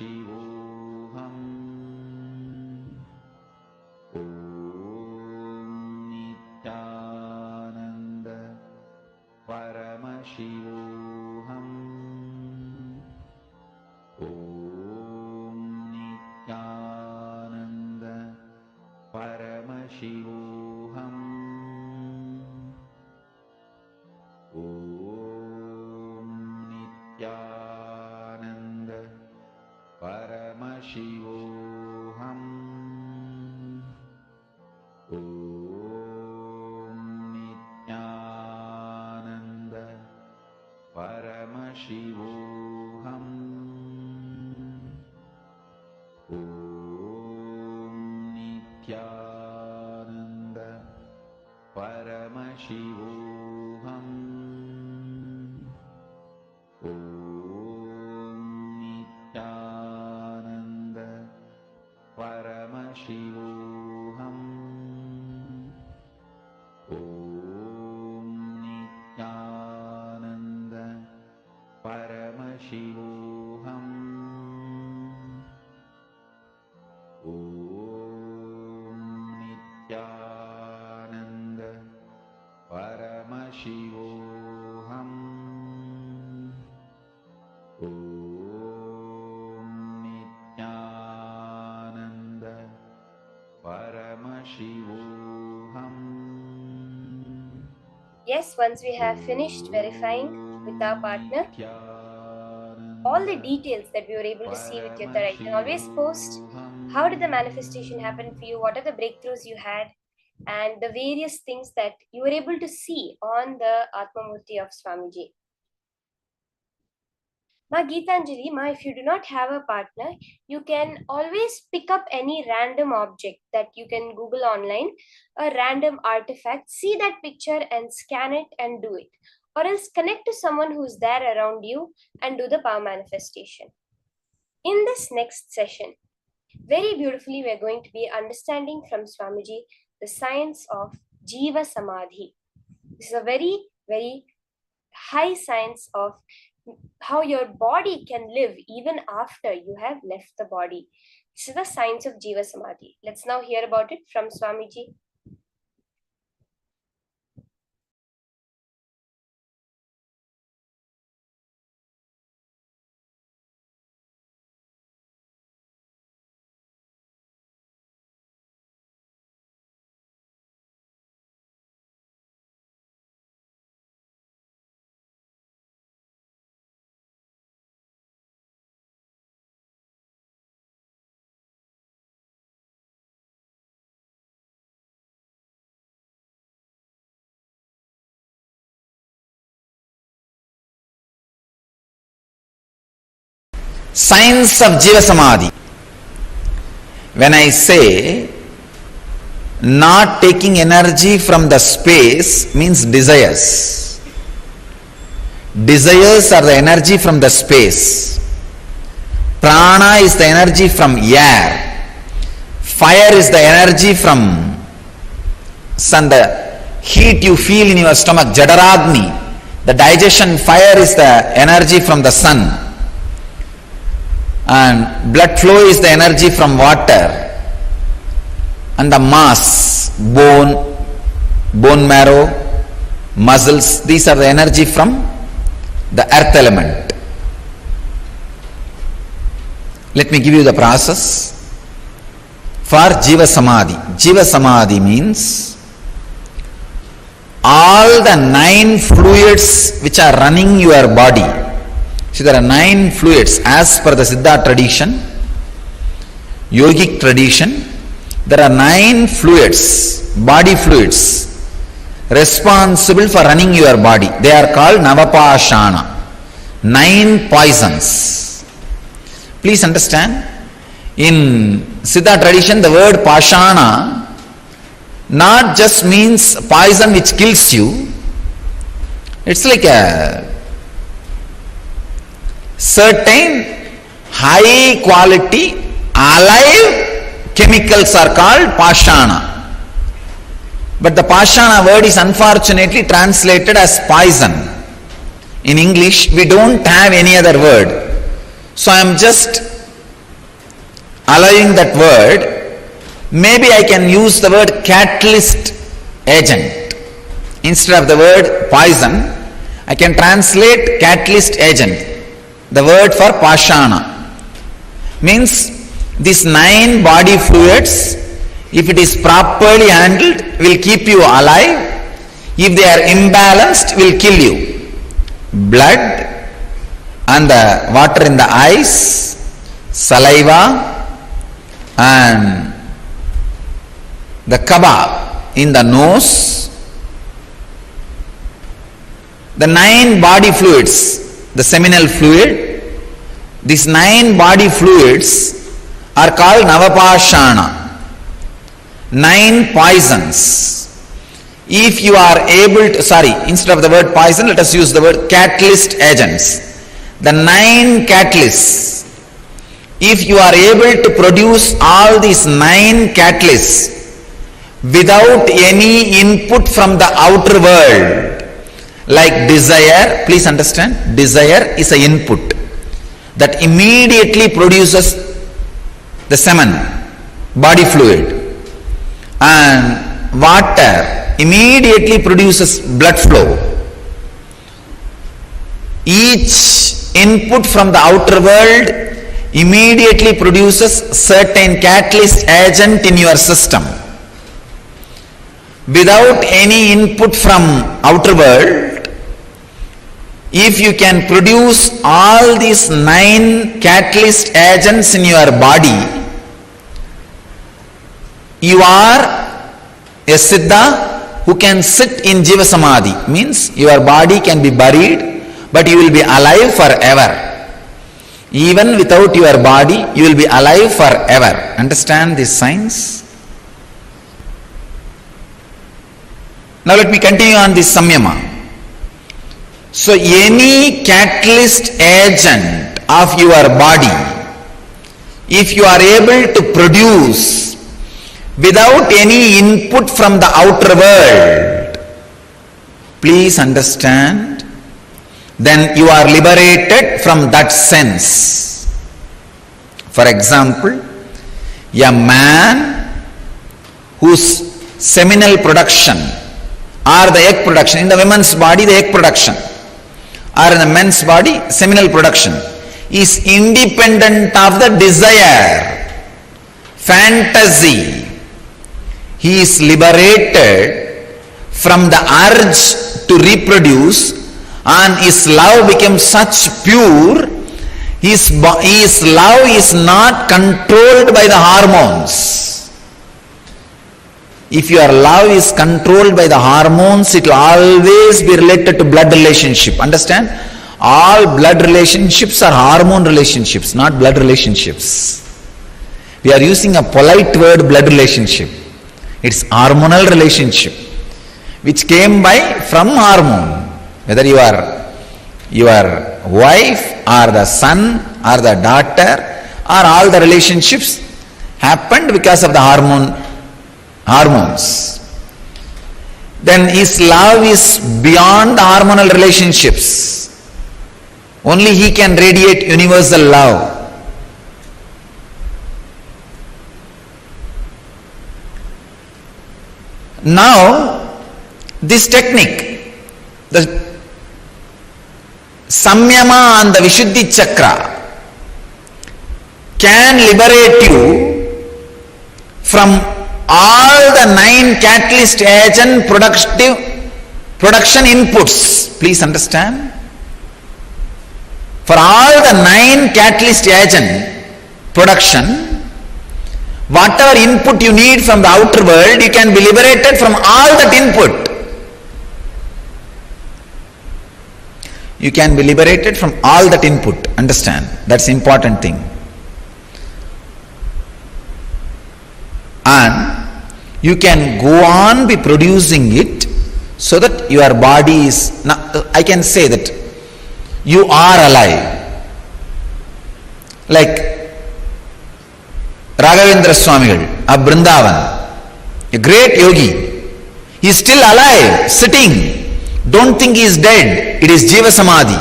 Paramashivoham. Om Nithyananda Paramashivoham. Om Nithyananda Paramashivoham. Om Nithyananda Paramashivoham. Om Nithyananda Paramashivoham. Om Nithyananda Paramashivoham. Om Nithyananda Paramashivoham. Om Nithyananda Paramashivoham. Om Nithyananda Paramashivoham. Om Nithyananda Paramashivoham. Yes, once we have finished verifying with our partner all the details that we were able to see with your third, you can always post how did the manifestation happen for you, what are the breakthroughs you had, and the various things that you were able to see on the Atmamurti of Swamiji. Ma Geetanjali, Ma, if you do not have a partner, you can always pick up any random object that you can Google online, a random artifact, see that picture and scan it and do it. Or else connect to someone who's there around you and do the power manifestation. In this next session, very beautifully, we are going to be understanding from Swamiji the science of Jiva Samadhi. This is a very, very high science of how your body can live even after you have left the body. This is the science of Jiva Samadhi. Let's now hear about it from Swamiji. Science of Jiva Samadhi. When I say not taking energy from the space means desires. Desires are the energy from the space. Prana is the energy from air. Fire is the energy from sun. The heat you feel in your stomach, Jadaragni. The digestion fire is the energy from the sun. And blood flow is the energy from water. And the mass, bone marrow, muscles, these are the energy from the earth element. Let me give you the process for Jiva Samadhi. Jiva Samadhi means all the 9 fluids which are running your body. See, there are 9 fluids as per the Siddha tradition, yogic tradition. There are 9 fluids, body fluids, responsible for running your body. They are called Navapashana, 9 poisons. Please understand, in Siddha tradition, the word Pashana not just means poison which kills you. It's like a certain high quality alive chemicals are called Pashana. But the Pashana word is unfortunately translated as poison. In English, we don't have any other word. So I am just allowing that word, maybe I can use the word catalyst agent. Instead of the word poison, I can translate catalyst agent, the word for pashana. Means these 9 body fluids, if it is properly handled, will keep you alive. If they are imbalanced, will kill you. Blood and the water in the eyes, saliva and the kaba in the nose, the 9 body fluids, the seminal fluid, these 9 body fluids are called Navapashana, 9 poisons. If you are able to, instead of the word poison, let us use the word catalyst agents. The 9 catalysts. If you are able to produce all these 9 catalysts without any input from the outer world, like desire, please understand, desire is an input that immediately produces the semen, body fluid, and water immediately produces blood flow. Each input from the outer world immediately produces certain catalyst agent in your system. Without any input from outer world, if you can produce all these 9 catalyst agents in your body, you are a siddha who can sit in Jiva Samadhi. Means your body can be buried, but you will be alive forever. Even without your body, you will be alive forever. Understand this science? Now let me continue on this samyama. So any catalyst agent of your body, if you are able to produce without any input from the outer world, please understand, then you are liberated from that sense. For example, a man whose seminal production or the egg production, in the woman's body the egg production, or in the men's body seminal production, is independent of the desire, fantasy. He is liberated from the urge to reproduce, and his love becomes such pure, his love is not controlled by the hormones. If your love is controlled by the hormones, it will always be related to blood relationship. Understand? All blood relationships are hormone relationships, not blood relationships. We are using a polite word, blood relationship. It's hormonal relationship, which came from hormone. Whether you are your wife or the son or the daughter, or all the relationships happened because of the hormones. Then his love is beyond the hormonal relationships. Only he can radiate universal love. Now, this technique, the samyama and the Vishuddhi chakra, can liberate you from all the 9 catalyst agent production inputs. Please understand. For all the 9 catalyst agent production, whatever input you need from the outer world, you can be liberated from all that input. You can be liberated from all that input. Understand? That's the important thing. And you can go on be producing it so that your body is, I can say that you are alive. Like Raghavendra Swamigal of Vrindavan, a great yogi, he is still alive, sitting. Don't think he is dead. It is Jiva Samadhi.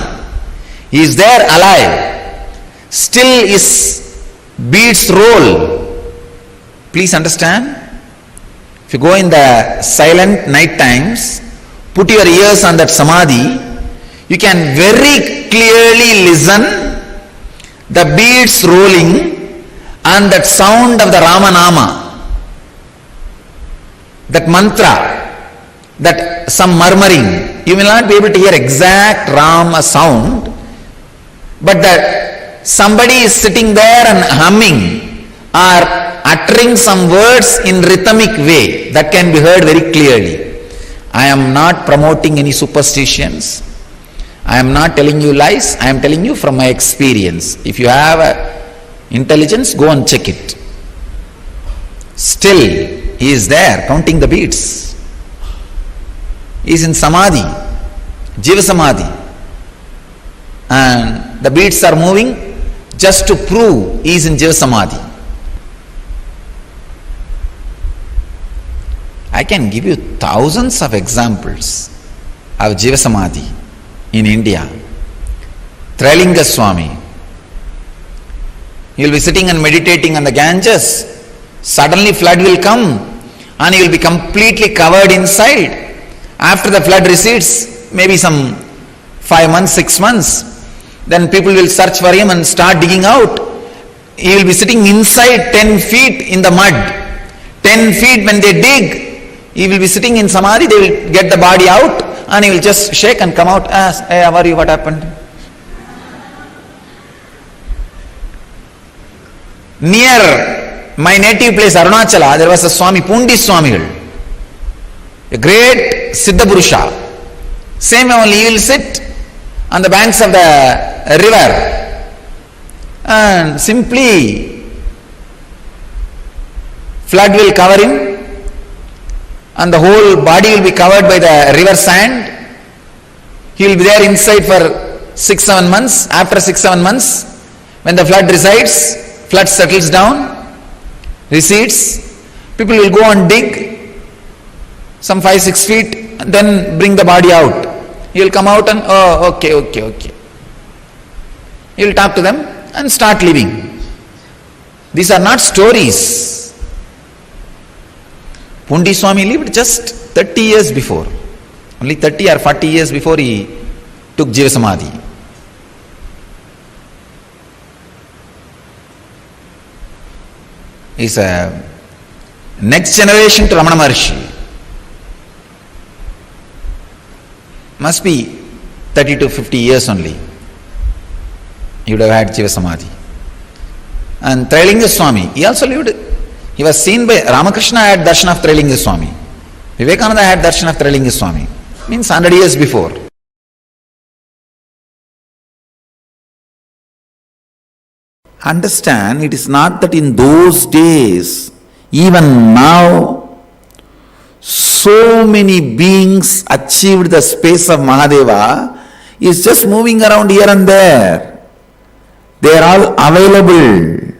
He is there alive. Still is beads roll. Please understand. If you go in the silent night times, put your ears on that samadhi, you can very clearly listen the beads rolling and that sound of the Ramanama, that mantra, that some murmuring. You will not be able to hear exact Rama sound, but that somebody is sitting there and humming or uttering some words in rhythmic way, that can be heard very clearly. I am not promoting any superstitions. I am not telling you lies. I am telling you from my experience. If you have intelligence, go and check it. Still, he is there counting the beads. He is in samadhi, jiva samadhi, and the beads are moving just to prove he is in jiva samadhi. I can give you thousands of examples of jiva samadhi in India. Trailinga Swami, he will be sitting and meditating on the Ganges. Suddenly flood will come and he will be completely covered inside. After the flood recedes, maybe some 5 months, 6 months, then people will search for him and start digging out. He will be sitting inside 10 feet in the mud. 10 feet when they dig, he will be sitting in samadhi, they will get the body out and he will just shake and come out, ask, hey, how are you, what happened? Near my native place, Arunachala, there was a Swami, Pundi Swamigal, a great Siddha Purusha. Same only, he will sit on the banks of the river and simply flood will cover him and the whole body will be covered by the river sand. He will be there inside for 6-7 months. After 6-7 months, when the flood resides, flood settles down, recedes, people will go and dig some 5-6 feet and then bring the body out. He will come out and, oh, okay. He will talk to them and start living. These are not stories. Pundi Swami lived just 30 years before. Only 30 or 40 years before he took Jiva Samadhi. He is a next generation to Ramana Maharshi. Must be 30 to 50 years only. He would have had Jiva Samadhi. And Trailinga Swami, he also lived. He was seen by Ramakrishna had darshan of Trailinga Swami. Vivekananda had darshan of Trailinga Swami. Means 100 years before. Understand, it is not that in those days, even now, so many beings achieved the space of Mahadeva, is just moving around here and there. They are all available.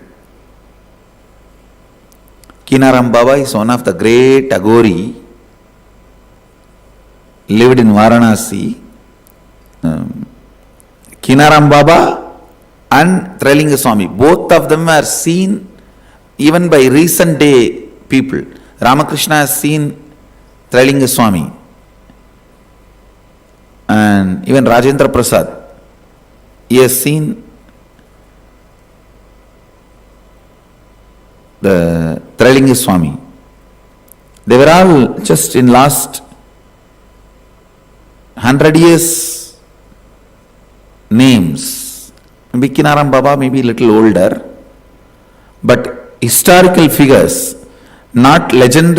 Kinaram Baba is one of the great Aghori, lived in Varanasi. Kinaram Baba and Trailinga Swami, both of them are seen even by recent day people. Ramakrishna has seen Trailinga Swami, and even Rajendra Prasad, he has seen the Trailinga Swami. They were all just in last 100 years names. Maybe Kinaram Baba may be a little older, but historical figures, not legendary